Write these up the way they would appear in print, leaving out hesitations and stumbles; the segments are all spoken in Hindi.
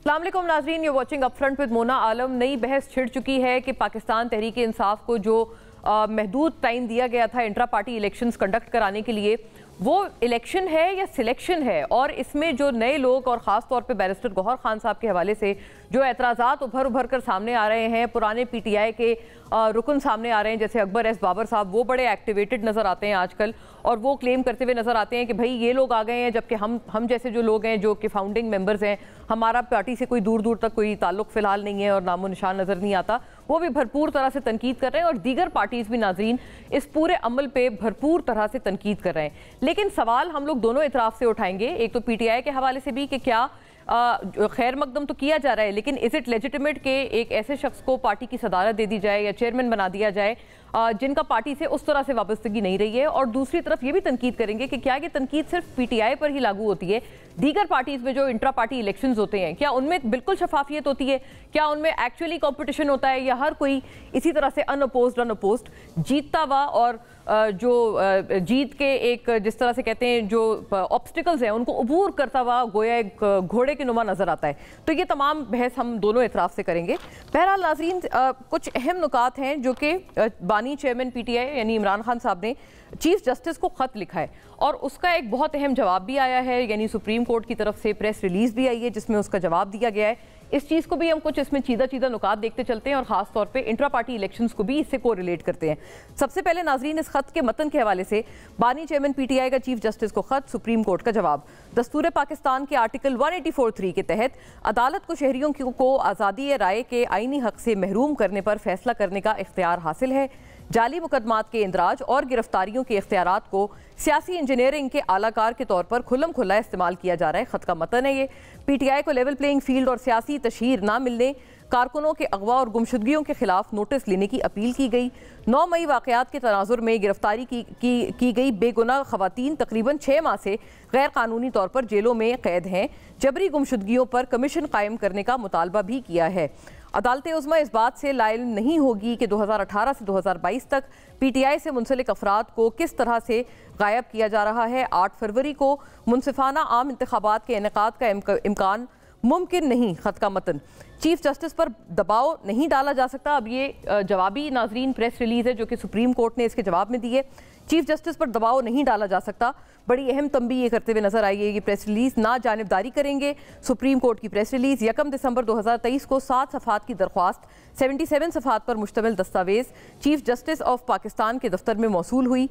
अस्सलाम वालेकुम नाज़रीन, you watching upfront with Mona Alam. नई बहस छिड़ चुकी है कि पाकिस्तान तहरीक इंसाफ को जो महदूद टाइम दिया गया था इंट्रा पार्टी इलेक्शंस कंडक्ट कराने के लिए, वो इलेक्शन है या सिलेक्शन है। और इसमें जो नए लोग और ख़ास तौर पे बैरिस्टर गौहर खान साहब के हवाले से जो एतराज़ात उभर कर सामने आ रहे हैं, पुराने PTI के रुकन सामने आ रहे हैं जैसे अकबर एस बाबर साहब, वो बड़े एक्टिवेटेड नज़र आते हैं आजकल और वो क्लेम करते हुए नज़र आते हैं कि भाई ये लोग आ गए हैं, जबकि हम जैसे जो लोग हैं जो कि फाउंडिंग मेंबर्स हैं, हमारा पार्टी से कोई दूर दूर तक कोई ताल्लुक फ़िलहाल नहीं है और नामो निशान नज़र नहीं आता। वो भी भरपूर तरह से तनकीद कर रहे हैं और दीगर पार्टीज़ भी नाज़रीन इस पूरे अमल पे भरपूर तरह से तनकीद कर रहे हैं। लेकिन सवाल हम लोग दोनों इतराफ़ से उठाएंगे, एक तो PTI के हवाले से भी कि क्या खैर मकदम तो किया जा रहा है, लेकिन इज़ इट लेजिटिमेट के एक ऐसे शख्स को पार्टी की सदारत दे दी जाए या चेयरमैन बना दिया जाए जिनका पार्टी से उस तरह से वाबस्तगी नहीं रही है। और दूसरी तरफ ये भी तनकीद करेंगे कि क्या ये तनकीद सिर्फ PTI पर ही लागू होती है, दीगर पार्टीज़ में जो इंट्रा पार्टी इलेक्शंस होते हैं क्या उनमें बिल्कुल शफाफियत होती है, क्या उनमें एक्चुअली कॉम्पिटिशन होता है, या हर कोई इसी तरह से अनअपोज्ड जीतता हुआ और जो जीत के एक जिस तरह से कहते हैं जो ऑब्स्टिकल्स हैं उनको अबूर करता हुआ गोया एक घोड़े के नुमा नजर आता है। तो ये तमाम बहस हम दोनों इतराफ से करेंगे। बहरहाल नाज़रीन, कुछ अहम नुकात हैं जो कि बानी चेयरमैन PTI यानी इमरान खान साहब ने चीफ जस्टिस को ख़त लिखा है और उसका एक बहुत अहम जवाब भी आया है, यानी सुप्रीम कोर्ट की तरफ से प्रेस रिलीज़ भी आई है जिसमें उसका जवाब दिया गया है। इस चीज़ को भी हम कुछ इसमें चीदा नुकात देखते चलते हैं और ख़ास तौर पे इंट्रा पार्टी इलेक्शंस को भी इससे को रिलेट करते हैं। सबसे पहले नाज़रीन, इस खत के मतन के हवाले से बानी चेयरमैन PTI का चीफ जस्टिस को खत, सुप्रीम कोर्ट का जवाब। दस्तूर पाकिस्तान के आर्टिकल 184(3) के तहत अदालत को शहरियों को आज़ादी राय के आईनी हक से महरूम करने पर फैसला करने का इख्तियार हासिल है। जाली मुकदमात के इंदराज और गिरफ्तारियों के इख्तियारात को सियासी इंजीनियरिंग के आलाकार के तौर पर खुल्लम खुल्ला इस्तेमाल किया जा रहा है। खत का मतन है ये। PTI को लेवल प्लेइंग फील्ड और सियासी तशहीर ना मिलने, कारकुनों के अगवा और गुमशुदगियों के खिलाफ नोटिस लेने की अपील की गई। 9 मई वाक़यात के तनाजुर में गिरफ्तारी की गई बेगुनाह खवातीन तकरीबन 6 माह से गैर कानूनी तौर पर जेलों में कैद हैं। जबरी गुमशुदगियों पर कमीशन कायम करने का मुतालबा भी किया है। अदालत उज़्मा इस बात से लाइल नहीं होगी कि 2018 से 2022 तक PTI से मुंसलिक अफराद को किस तरह से गायब किया जा रहा है। 8 फरवरी को मुनसिफाना आम इंतखाबात के इनेकाद का इम्कान मुमकिन नहीं। खत का मतन, चीफ जस्टिस पर दबाव नहीं डाला जा सकता। अब ये जवाबी नाजरीन प्रेस रिलीज़ है जो कि सुप्रीम कोर्ट ने इसके जवाब में दी है। चीफ जस्टिस पर दबाव नहीं डाला जा सकता। बड़ी अहम तंबीह ये करते हुए नजर आई है ये प्रेस रिलीज़ ना जानिबदारी करेंगे। सुप्रीम कोर्ट की प्रेस रिलीज़ 1 दिसंबर 2023 को 7 सफ़हात की दरख्वास्त 77 सफ़हात पर मुश्तमिल दस्तावेज़ चीफ जस्टिस ऑफ पाकिस्तान के दफ्तर में मौसूल हुई।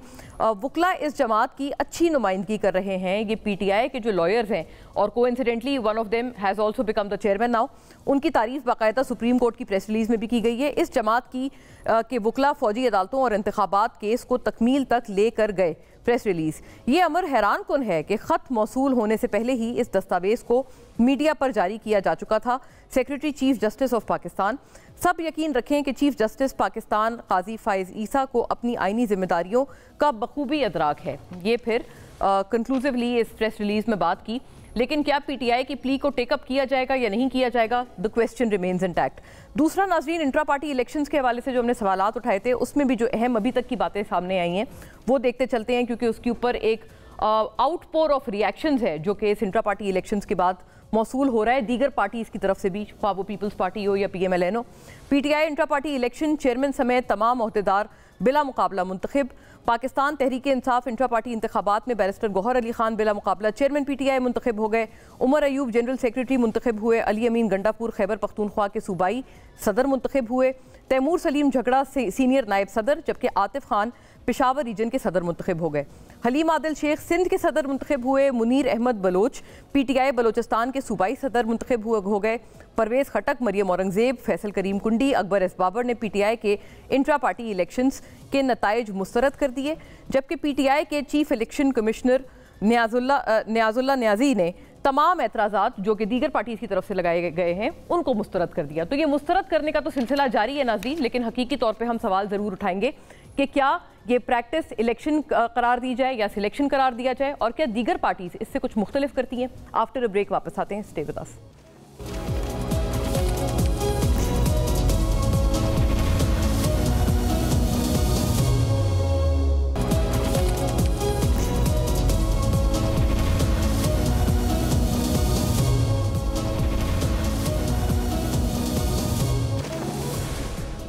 वकला इस जमात की अच्छी नुमाइंदगी कर रहे हैं। ये PTI के जो लॉयर्स हैं और coincidentally one of them has also become the chairman now, उनकी तारीफ बाकायदा सुप्रीम कोर्ट की प्रेस रिलीज़ में भी की गई है। इस जमात की के वकला फौजी अदालतों और इंतखाबात केस को तकमील तक लेकर गए। प्रेस रिलीज़, ये अमर हैरान कुन है कि ख़त मौसूल होने से पहले ही इस दस्तावेज़ को मीडिया पर जारी किया जा चुका था। Secretary chief justice of Pakistan, सब यकीन रखें कि चीफ जस्टिस पाकिस्तान काजी फाइज ईसा को अपनी आइनी जिम्मेदारियों का बखूबी अदराक है। ये फिर कंक्लूसिवली इस प्रेस रिलीज़ में बात की। लेकिन क्या PTI की प्ली को टेकअप किया जाएगा या नहीं किया जाएगा, द क्वेश्चन रिमेन्स इंटैक्ट। दूसरा नाज़रीन, इंट्रा पार्टी इलेक्शंस के हवाले से जो हमने सवालात उठाए थे उसमें भी जो अहम अभी तक की बातें सामने आई हैं वो देखते चलते हैं, क्योंकि उसके ऊपर एक आउटपोर ऑफ रिएक्शंस है जो कि इस इंट्रा पार्टी इलेक्शंस के बाद मौसूल हो रहा है दीगर पार्टीज़ की तरफ से भी, ख्वाह वो पीपल्स पार्टी हो या PMLN हो। PTI intra party election chairman समेत तमाम अहदेदार बिला मुकाबला मुंतखब। पाकिस्तान तहरीक इंसाफ इंट्रा पार्टी इंतखाबात में बैरिस्टर गौहर अली खान बिला मुकाबला चेयरमैन PTI मुंतखब हो गए। उमर अयूब जनरल सेक्रेटरी मुंतखब हुए। अली अमीन गंडापुर खैबर पख्तूनख्वा के सूबाई सदर मुंतखब हुए। तैमूर सलीम झगड़ा सीनियर नायब सदर, जबकि आतिफ खान पेशावर रीजन के सदर मुंतखब हो गए। हलीम आदिल शेख सिंध के सदर मुंतखब हुए। मुनीर अहमद बलोच PTI बलोचिस्तान के सूबाई सदर मुंतखब हो गए। परवेज़ खटक, मरियम औरंगजेब, फैसल करीम कुंडी, अकबर एस बाबर ने PTI के इंट्रा पार्टी इलेक्शंस के नताइज मुस्तरद कर दिए, जबकि PTI के चीफ इलेक्शन कमिश्नर न्याजुल्ला न्याजी ने तमाम एतराज़ात जो कि दीगर पार्टीज़ की तरफ से लगाए गए हैं उनको मुस्तरद कर दिया। तो ये मुस्तरद करने का तो सिलसिला जारी है नाज़रीन, लेकिन हकीकी तौर पे हम सवाल ज़रूर उठाएंगे कि क्या ये प्रैक्टिस इलेक्शन करार दी जाए या सिलेक्शन करार दिया जाए, और क्या दीगर पार्टीज़ इससे कुछ मुख्तलिफ करती हैं। आफ्टर अ ब्रेक वापस आते हैं, stay with us.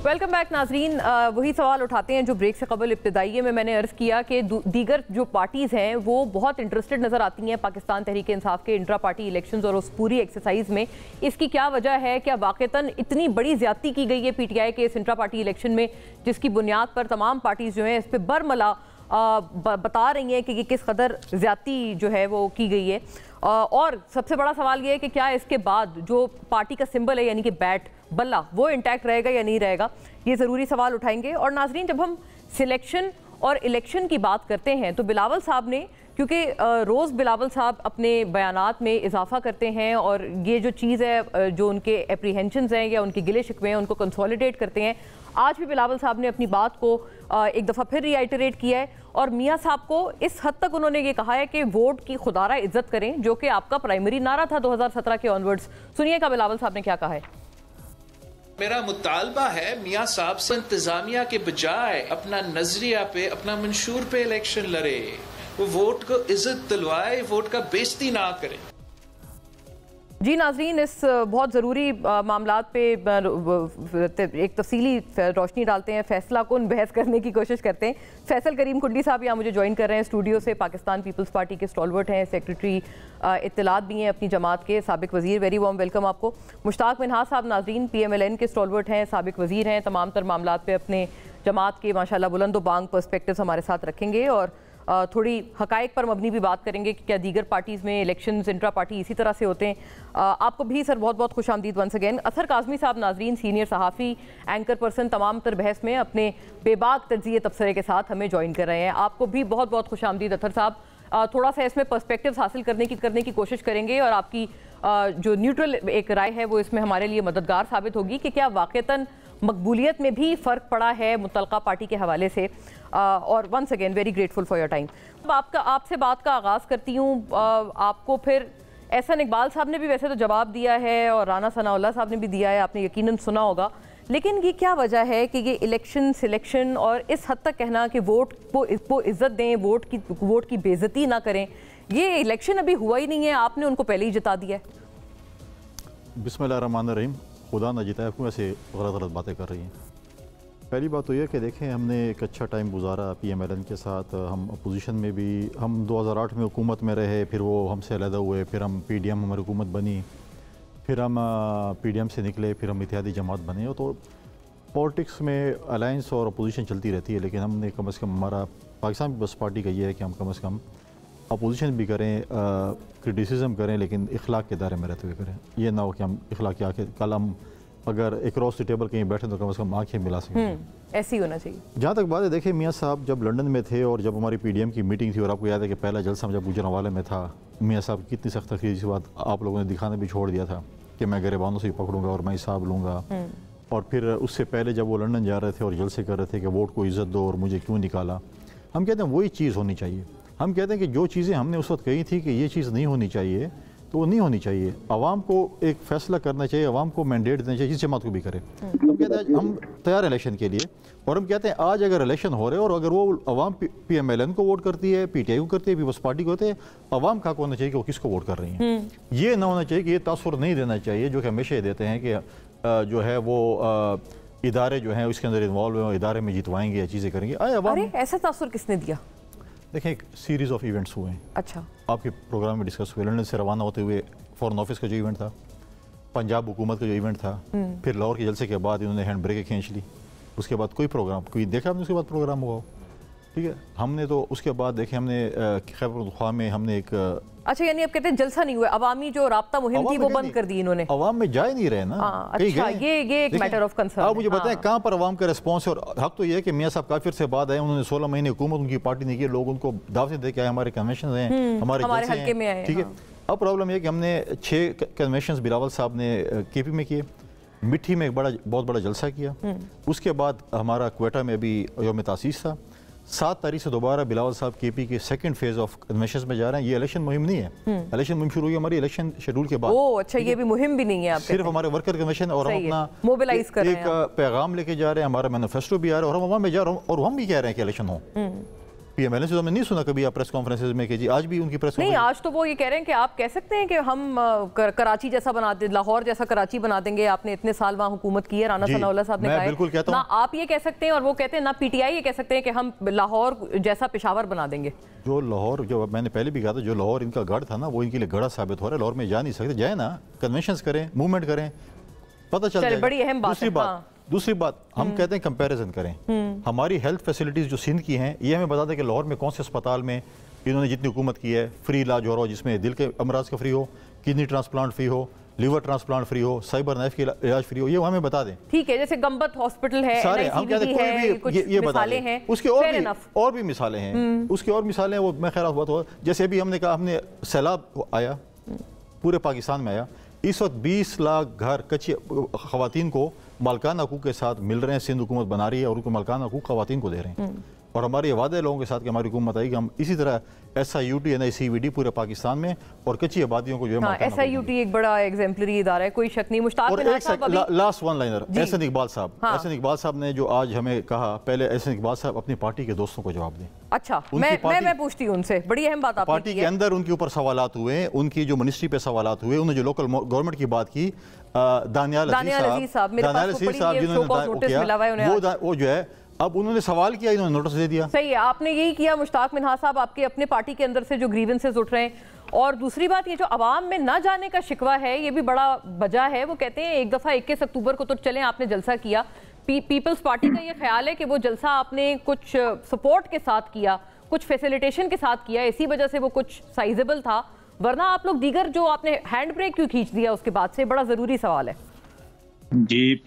Welcome back नाजरीन। वही सवाल उठाते हैं जो ब्रेक से कबल इब्तिदाई में मैंने अर्ज़ किया कि दीगर जो पार्टीज़ हैं वो बहुत इंटरेस्टेड नज़र आती हैं पाकिस्तान तहरीक इंसाफ के इंट्रा पार्टी इलेक्शंस और उस पूरी एक्सरसाइज में। इसकी क्या वजह है? क्या वाक़तन इतनी बड़ी ज़्यादती की गई है पीटीआई के इस इंट्रा पार्टी इलेक्शन में, जिसकी बुनियाद पर तमाम पार्टीज़ जो हैं इस पर बरमला बता रही हैं कि ये किस कदर ज़्यादती जो है वो की गई है। और सबसे बड़ा सवाल ये है कि क्या इसके बाद जो पार्टी का सिंबल है यानी कि बैट बल्ला वो इंटैक्ट रहेगा या नहीं रहेगा, ये ज़रूरी सवाल उठाएंगे। और नाजरीन, जब हम सिलेक्शन और इलेक्शन की बात करते हैं तो बिलावल साहब ने, क्योंकि रोज़ बिलावल साहब अपने बयानात में इजाफा करते हैं और ये जो चीज़ है जो उनके एप्रीहेंशंस हैं या उनके गिले शिकवे हैं उनको कंसोलिडेट करते हैं। आज भी बिलावल साहब ने अपनी बात को एक दफ़ा फिर रिआइटरेट किया है और मियाँ साहब को इस हद तक उन्होंने ये कहा है कि वोट की खुदारा इज्जत करें, जो कि आपका प्राइमरी नारा था 2017 के ऑनवर्ड्स। सुनिएगा बिलावल साहब ने क्या कहा है। मेरा मुतालबा है मियाँ साहब से इंतजामिया के बजाय अपना नजरिया पे, अपना मंशूर पे इलेक्शन लड़े, वो वोट को इज्जत दिलवाए, वोट का बेइज्जती ना करे। जी नाजरीन, इस बहुत ज़रूरी मामलात पे एक तफसीली रोशनी डालते हैं, फैसला कुन बहस करने की कोशिश करते हैं। फैसल करीम कुंडली साहब यहाँ मुझे ज्वाइन कर रहे हैं स्टूडियो से। पाकिस्तान पीपल्स पार्टी के स्टॉलवर्ट हैं, सेक्रेटरी इत्तलात भी हैं अपनी जमात के, साबिक वज़ीर। वेरी वार्म वेलकम आपको। मुश्ताक मिन्हाज साहब नाजरीन PMLN के स्टॉलवर्ट हैं, साबिक वज़ीर हैं, तमाम तर मामलात पे अपने जमात के माशाल्लाह बुलंद व बांग पर्सपेक्टिव्स हमारे साथ रखेंगे और थोड़ी हकायक पर मबनी भी बात करेंगे कि क्या दीगर पार्टीज़ में इलेक्शंस इंट्रा पार्टी इसी तरह से होते हैं। आपको भी सर बहुत बहुत खुश आमदीद वंस अगेन। असर काज़मी साहब नाजरीन, सीनियर सहाफ़ी, एंकर पर्सन, तमाम तर बहस में अपने बेबाक तज्ज़िये तबसरे के साथ हमें ज्वाइन कर रहे हैं। आपको भी बहुत बहुत खुश आमदीद अतर साहब। थोड़ा सा इसमें पर्सपेक्टिव्स हासिल करने की कोशिश करेंगे और आपकी जो न्यूट्रल एक राय है वो इसमें हमारे लिए मददगार साबित होगी कि क्या वाक़तन मकबूलियत में भी फ़र्क पड़ा है मुतलका पार्टी के हवाले से। और once again very grateful for your time. आपसे बात का आगाज़ करती हूँ। आपको फिर एहसन इकबाल साहब ने भी वैसे तो जवाब दिया है और राना सनाउल्लाह साहब ने भी दिया है, आपने यकीनन सुना होगा। लेकिन ये क्या वजह है कि ये इलेक्शन सिलेक्शन और इस हद तक कहना कि वोट को इज्जत दें, वोट की बेइज्जती ना करें, ये इलेक्शन अभी हुआ ही नहीं है, आपने उनको पहले ही जिता दिया है। बिस्मिल्लाहिर्रहमानिर्रहीम। खुदा ना जिताए, आपको ऐसे गलत बातें कर रही हैं। पहली बात तो यह कि देखें, हमने एक अच्छा टाइम गुजारा PMLN के साथ। हम अपोजिशन में भी, हम 2008 में हुकूमत में रहे, फिर वो हमसे अलहदा हुए, फिर हम PDM हमारी हुकूमत बनी, फिर हम PDM से निकले, फिर हम इत्तेहादी जमात बने। तो पॉलिटिक्स में अलायंस और अपोजिशन चलती रहती है, लेकिन हमने कम से कम, हमारा पाकिस्तान पीपल्स पार्टी का ये है कि हम कम से कम अपोजिशन भी करें, क्रिटिसिज्म करें, लेकिन इखलाक के दायरे में रहते हुए करें। ये ना हो कि हम इखलाक आके कल हम अगर अक्रॉस द टेबल कहीं बैठे तो कम से कम आंखें मिला सकें। ऐसे ही होना चाहिए। जहाँ तक बात है, देखिए मियाँ साहब जब लंदन में थे और जब हमारी PDM की मीटिंग थी, और आपको याद है कि पहला जलसा जब गुजरांवाले में था, मियाँ साहब की कितनी सख्त तकरीर, इस बात आप लोगों ने दिखाना भी छोड़ दिया था कि मैं गिरबानों से ही पकड़ूंगा और मैं हिसाब लूँगा। और फिर उससे पहले जब वो लंदन जा रहे थे और जलसे कर रहे थे कि वोट को इज़्ज़त दो और मुझे क्यों निकाला, हम कहते हैं वही चीज़ होनी चाहिए। हम कहते हैं कि जो चीज़ें हमने उस वक्त कही थी कि ये चीज़ नहीं होनी चाहिए, तो वो नहीं होनी चाहिए। आवाम को एक फैसला करना चाहिए, आवाम को मैंडेट देना चाहिए, जिस जमात को भी करे। हम कहते हैं हम तैयार इलेक्शन के लिए, और हम कहते हैं आज अगर इलेक्शन हो रहे हैं और अगर वो आवाम PMLN को वोट करती है, PTI को करती है, पीपल्स पार्टी को होते हैं, आवाम का होना चाहिए कि वो किसको वोट कर रही हैं। ये ना होना चाहिए कि ये तासुर नहीं देना चाहिए जो कि हमेशा ये देते हैं कि जो है वो इदारे जो हैं उसके अंदर इन्वॉल्व हैं, इदारे में जितवाएंगे या चीज़ें करेंगे। अरे ऐसा तासुर किसने दिया? देखें, एक सीरीज़ ऑफ इवेंट्स हुए हैं। अच्छा, आपके प्रोग्राम में डिस्कस हुए। लंदन से रवाना होते हुए फॉरेन ऑफिस का जो इवेंट था, पंजाब हुकूमत का जो इवेंट था, फिर लाहौर के जलसे के बाद इन्होंने हैंड ब्रेक खींच ली। उसके बाद कोई प्रोग्राम, कोई देखा हमने उसके बाद प्रोग्राम हुआ, ठीक है। हमने तो उसके बाद देखे, हमने खैबर पख्तूनख्वा में हमने एक, अच्छा यानी अब कहते हैं जलसा नहीं हुआ, अवामी जो राब्ता मुहिम थी वो बंद कर दी इन्होंने। अवाम में जा ही नहीं रहे ना। अच्छा, ये एक मैटर ऑफ कंसर्न। आप मुझे बताएं कहाँ पर अवाम का रिस्पॉन्स है। और हक तो ये है कि मियाँ साहब काफिर से बाद आए, उन्होंने 16 महीने हुकूमत उनकी पार्टी ने की, लोग उनको दावतें दे के आए, हमारे कन्वेंशन हैं, हमारे हल्के में आए, ठीक है। अब प्रॉब्लम यह कि हमने 6 कन्वेंशन बिलावल साहब ने KP में किए, मिट्टी में एक बहुत बड़ा जलसा किया। उसके बाद हमारा क्वेटा में अभी यौम तासीस था। 7 तारीख से दोबारा बिलावल साहब KP के सेकंड फेज ऑफ कन्वेंशन में जा रहे हैं। ये इलेक्शन मुहिम नहीं है, इलेक्शन मुहिम शुरू हुई हमारी इलेक्शन शेड्यूल के बाद। ओह अच्छा, ये भी मुहिम भी नहीं है, सिर्फ हमारे वर्कर कन्वेंशन, और हम अपना मोबिलाइज कर रहे हैं, एक पैगाम लेके जा रहे हैं, हमारा मैनिफेस्टो भी आ रहा है और हम अवाम में जा रहे हैं और हम भी कह रहे हैं कि इलेक्शन हो। पीएमएलए से तो हमने नहीं सुना कभी आप प्रेस कॉन्फ्रेंसेज में कि जी आज भी उनकी प्रेस नहीं, आज तो वो ये कह रहे हैं कि आप कह सकते हैं कि हम कराची जैसा बना दे, लाहौर जैसा कराची बना देंगे। आपने इतने साल वहाँ हुकूमत की है, राना सनाउल्लाह साहब ने कहा है। ना आप ये कह सकते हैं और वो कहते हैं, ना पीटीआई ये कह सकते हैं कि हम लाहौर जैसा पेशावर बना देंगे। जो लाहौर, जो मैंने पहले भी कहा था, जो लाहौर इनका गढ़ था ना, वो इनके लिए गढ़ा साबित हो रहा है। लाहौर में जा नहीं सकते, जाए ना, कन्वेंशंस करें, मूवमेंट करें, पता चल जाएगा। बड़ी अहम बात। दूसरी बात हम कहते हैं कंपैरिजन करें। हमारी हेल्थ फैसिलिटीज़ जो सिंध की हैं, ये हमें बता दें कि लाहौर में कौन से अस्पताल में इन्होंने जितनी हुकूमत की है फ्री इलाज हो रहा हो, जिसमें दिल के अमराज का फ्री हो, किडनी ट्रांसप्लांट फ्री हो, लिवर ट्रांसप्लांट फ्री हो, साइबर नाइफ की इलाज फ्री हो, ये हमें बता दें। ठीक है, जैसे गंबत हॉस्पिटल है, सारे हम कहते हैं कोई भी ये बता दें। उसके और भी मिसालें हैं, उसकी और मिसालें, वो मैं खैर बात हो, जैसे अभी हमने कहा, हमने सैलाब आया, पूरे पाकिस्तान में आया, इस वक्त 20 लाख घर कच्ची खवातीन को मालकान हकूक के साथ मिल रहे हैं, सिंध हुकूमत बना रही है और उनको मालकान हकूक खवातीन को दे रहे हैं। और हमारे वादे लोगों के साथ कि हमारी हुकूमत आएगी, हम इसी तरह SIUT NICVD पूरे पाकिस्तान में और कच्ची आबादियों को जो है SIUT एक बड़ा एग्जेम्पलरी इदारा है, कोई शक नहीं। Mushtaq last one liner Ehsan Iqbal sahab, Ehsan Iqbal साहब ने जो आज हमें कहा, पहले एहसन इकबाल साहब अपनी पार्टी के दोस्तों को जवाब दें। अच्छा, मैं पूछती हूँ उनसे, बड़ी अहम बात आपने पार्टी के अंदर उनके ऊपर सवालात हुए, उनकी जो मिनिस्ट्री पे सवालात हुए, उन्होंने जो लोकल गवर्नमेंट की बात की, दानियाल अजीज साहब जिन्होंने वो जो है, अब उन्होंने सवाल किया, इन्होंने नोटिस दे दिया। सही है, आपने यही किया मुश्ताक मिन्हाज साहब, आपके अपने पार्टी के अंदर से जो ग्रीवेंसेस उठ रहे हैं। और दूसरी बात, ये जो अवाम में ना जाने का शिकवा है, ये भी बड़ा वजह है। वो कहते हैं एक दफ़ा 21 अक्टूबर को तो चलें आपने जलसा किया, पीपल्स पार्टी का ये ख्याल है कि वो जलसा आपने कुछ सपोर्ट के साथ किया, कुछ फैसिलिटेशन के साथ किया, इसी वजह से वो कुछ साइजेबल था, वरना आप लोग दीगर जो आपने हैंड ब्रेक क्यों खींच दिया उसके बाद से? बड़ा ज़रूरी सवाल है जी।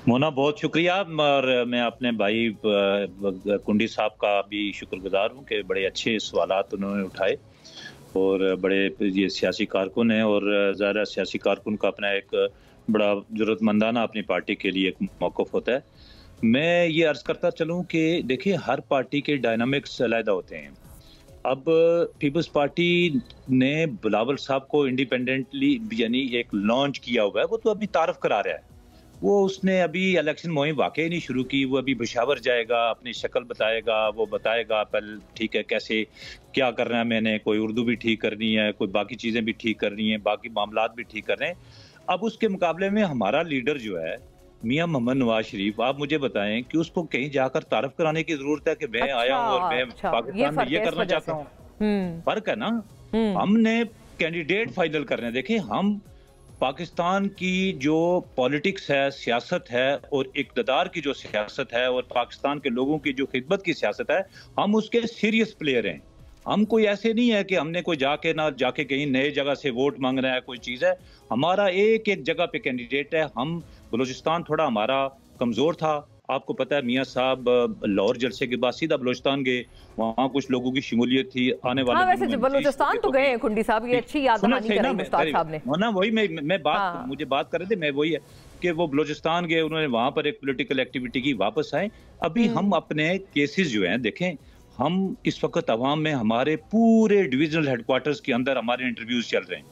मोना, बहुत शुक्रिया। और मैं अपने भाई कुंडी साहब का भी शुक्रगुजार हूँ कि बड़े अच्छे सवालात उन्होंने उठाए और बड़े ये सियासी कारकुन हैं और ज़ाहिर सियासी कारकुन का अपना एक बड़ा ज़रूरतमंदाना अपनी पार्टी के लिए एक मौक़िफ़ होता है। मैं ये अर्ज़ करता चलूँ कि देखिए, हर पार्टी के डायनामिक्स अलग होते हैं। अब पीपल्स पार्टी ने बिलावल साहब को इंडिपेंडेंटली यानी एक लॉन्च किया हुआ है, वो तो अभी तारफ़ करा रहा है। वो उसने अभी इलेक्शन मुहिम वाकई नहीं शुरू की, वो अभी पेशावर जाएगा, अपनी शक्ल बताएगा, वो बताएगा पहले ठीक है कैसे क्या करना है, मैंने कोई उर्दू भी ठीक करनी है, कोई बाकी चीज़ें भी ठीक करनी है, बाकी मामलात भी ठीक करने हैं। अब उसके मुकाबले में हमारा लीडर जो है मियां मोहम्मद नवाज शरीफ, आप मुझे बताएं कि उसको कहीं जाकर तारफ कराने की जरूरत है कि मैं आया हूँ और मैं पाकिस्तान में ये करना चाहता हूँ? फर्क है ना। हमने कैंडिडेट फाइनल करने। देखिए, हम पाकिस्तान की जो पॉलिटिक्स है, सियासत है और इक़्तिदार की जो सियासत है और पाकिस्तान के लोगों की जो खिदमत की सियासत है, हम उसके सीरियस प्लेयर हैं। हम कोई ऐसे नहीं है कि हमने कोई जाके कहीं नए जगह से वोट मांग रहा है, कोई चीज़ है। हमारा एक एक जगह पे कैंडिडेट है। हम बलूचिस्तान थोड़ा हमारा कमज़ोर था, आपको पता है। मियाँ साहब लाहौर जलसे के बाद सीधा बलूचिस्तान गए, वहाँ कुछ लोगों की शमूलियत थी आने वाले। वैसे बलूचिस्तान तो गए कुंडी साहब, ये अच्छी याद कराई मुश्ताक साहब ने ना। वही मैं बात मुझे बात कर रहे थे, मैं वही है कि वो बलूचिस्तान गए, उन्होंने वहाँ पर एक पॉलिटिकल एक्टिविटी की, वापस आए। अभी हम अपने केसेस जो हैं देखें, हम इस वक्त अवाम में हमारे पूरे डिविजनल हेडक्वार्टर्स के अंदर हमारे इंटरव्यूज चल रहे हैं।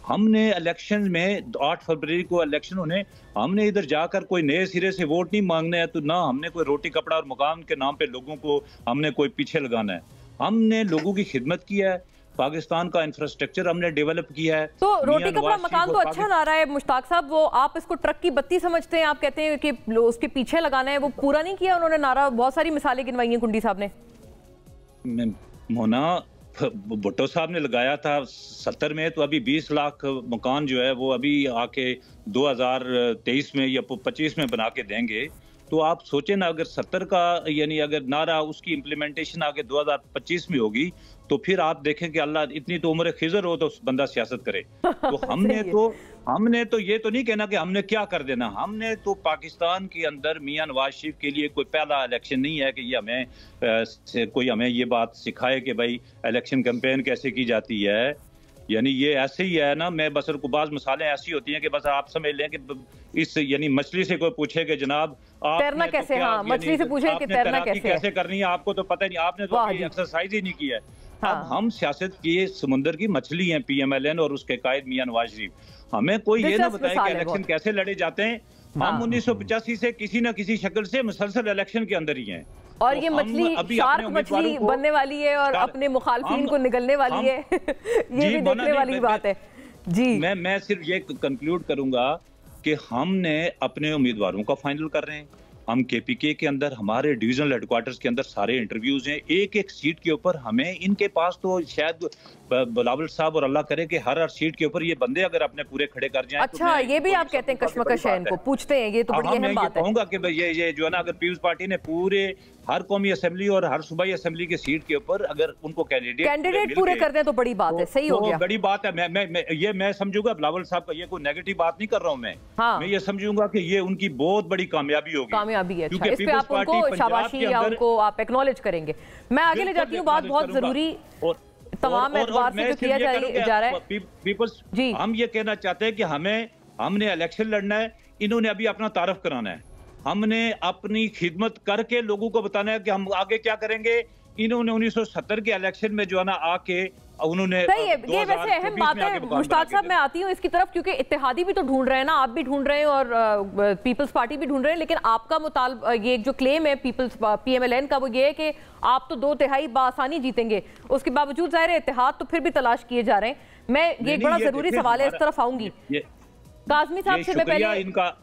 हमने इलेक्शन में 8 फरवरी को इलेक्शन होने, हमने इधर जाकर कोई नए सिरे से वोट नहीं मांगना है, तो ना हमने कोई रोटी कपड़ा और मकान के नाम पे लोगों को हमने कोई पीछे लगाना है। हमने लोगों की खिदमत की है, पाकिस्तान का इंफ्रास्ट्रक्चर हमने डेवलप किया है। तो रोटी कपड़ा मकान तो अच्छा ना रहा है मुश्ताक साहब, वो आप इसको ट्रक की बत्ती समझते हैं, आप कहते हैं कि उसके पीछे लगाना है, वो पूरा नहीं किया उन्होंने नारा। बहुत सारी मिसालें गिनवाई हैं कुंडी साहब ने। मोना, भुट्टो साहब ने लगाया था 70 में, तो अभी 20 लाख मकान जो है वो अभी आके 2023 में या 25 में बना के देंगे। तो आप सोचें ना, अगर 70 का यानी अगर नारा उसकी इम्प्लीमेंटेशन आगे 2025 में होगी, तो फिर आप देखें कि अल्लाह इतनी तो उम्र खिजर हो तो बंदा सियासत करे। तो हमने तो ये तो नहीं कहना कि हमने क्या कर देना। हमने तो पाकिस्तान के अंदर मियां नवाज शरीफ के लिए कोई पहला इलेक्शन नहीं है कि ये हमें ये बात सिखाए कि भाई इलेक्शन कैंपेन कैसे की जाती है। यानी ये ऐसे ही है ना। मैं बस बाज़ मिसालें ऐसी होती हैं कि बस आप समझ लें कि इस यानी मछली से कोई पूछे कि जनाब आप तैरना कैसे, हाँ, मछली से पूछे कि तैरना कैसे करनी है, आपको तो पता नहीं, आपने तो कोई एक्सरसाइज ही नहीं की है। अब हम सियासत की समुंदर की मछली हैं, PMLN और उसके कायद मियां नवाज शरीफ। हमें कोई ये ना बताए कि इलेक्शन कैसे लड़े जाते हैं। हम 1985 से किसी न किसी शक्ल से मुसलसल इलेक्शन के अंदर ही हैं। और ये मछली शार्क मछली बनने वाली है और अपने मुखालफिन को निगलने वाली है ये भी देखने वाली बात है जी। मैं सिर्फ ये कंक्लूड करूंगा कि हमने अपने उम्मीदवारों का फाइनल कर रहे हैं। हम केपीके के अंदर हमारे डिविजनल हेडक्वार्टर्स के अंदर सारे इंटरव्यूज हैं, एक एक सीट के ऊपर हमें, इनके पास तो शायद बिलावल साहब और अल्लाह करे कि हर सीट के ऊपर ये बंदे अगर अपने पूरे खड़े कर जाएं। अच्छा, तो ये भी आप कहते हैं कश्मकश है इनको, पूछते हैं, ये तो बड़ी अहम बात है। कहूंगा कि ये जो है ना, अगर पीपल्स पार्टी ने पूरे हर कौमी असेंबली और हर सूबाई असेंबली की सीट के ऊपर अगर उनको कैंडिडेट पूरे कर दें तो बड़ी बात है, सही हो गया, बड़ी बात है। मैं समझूंगा बिलावल साहब का, ये कोई नेगेटिव बात नहीं कर रहा हूँ मैं ये समझूंगा कि ये उनकी बहुत बड़ी कामयाबी होगी, कामयाबी है। अच्छा, इस पे आप उनको शाबाशी या उनको आप एक्नॉलेज करेंगे। मैं आगे ले जाती हूँ, बात बहुत जरूरी तमाम एतबार से जो किया जा रहा है पीपल्स जी। हम ये कहना चाहते हैं कि हमने इलेक्शन लड़ना है, इन्होंने अभी अपना तारफ कराना है, हमने अपनी खिदमत करके लोगों को बताना है कि हम आगे क्या करेंगे। इन्होंने 1970 के इलेक्शन में जो है ना आके उन्होंने, सही है, ये वैसे अहम बात है। मुश्ताक साहब, मैं आती हूँ इसकी तरफ, क्योंकि इत्तेहादी भी तो ढूंढ रहे हैं ना, आप भी ढूंढ रहे हैं और पीपल्स पार्टी भी ढूंढ रहे हैं, लेकिन आपका मुतालबा, ये जो क्लेम है पीपल्स PMLN का, वो ये है कि आप तो 2/3 बासानी जीतेंगे, उसके बावजूद ज़ाहिर है इत्तेहाद तो फिर भी तलाश किए जा रहे हैं। मैं ये एक बड़ा जरूरी सवाल है, इस तरफ आऊंगी। काज़मी साहब से मैं पहले इनका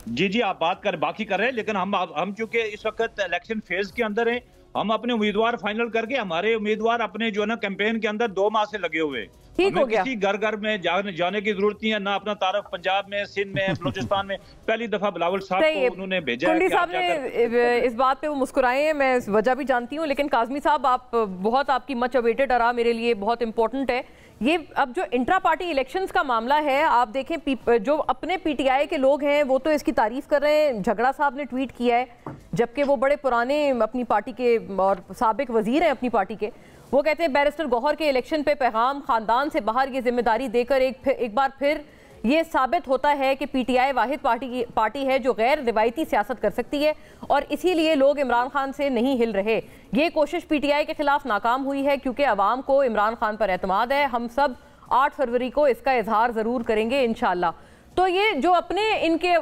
जी आप बात बाकी कर रहे हैं, लेकिन हम चूंकि इस वक्त इलेक्शन फेज के अंदर हैं, हम अपने उम्मीदवार फाइनल करके, हमारे उम्मीदवार अपने जो है ना कैंपेन के अंदर 2 माह से लगे हुए, हमें किसी घर में जाने की जरूरत नहीं है ना। अपना तारफ पंजाब में, सिंध में, बलूचिस्तान में पहली दफा बिलावल साहब को उन्होंने भेजा है। कुंडी साहब ने इस बात पे वो मुस्कुराए हैं, मैं वजह भी जानती हूँ, लेकिन काज़मी साहब, आप बहुत, आपकी मच अवेटेड आरा मेरे लिए बहुत इंपॉर्टेंट है। ये अब जो इंट्रा पार्टी इलेक्शंस का मामला है, आप देखें जो अपने PTI के लोग हैं वो तो इसकी तारीफ कर रहे हैं। झगड़ा साहब ने ट्वीट किया है, जबकि वो बड़े पुराने अपनी पार्टी के और साबिक वजीर हैं अपनी पार्टी के। वो कहते हैं बैरिस्टर गौहर के इलेक्शन पे पैगाम, खानदान से बाहर ये जिम्मेदारी देकर एक बार फिर ये साबित होता है कि PTI वाहिद पार्टी है जो गैर रिवायती सियासत कर सकती है, और इसीलिए लोग इमरान खान से नहीं हिल रहे। ये कोशिश PTI के खिलाफ नाकाम हुई है, क्योंकि अवाम को इमरान खान पर एतमाद है। हम सब 8 फरवरी को इसका इजहार ज़रूर करेंगे इंशाल्लाह। तो ये जो अपने इनके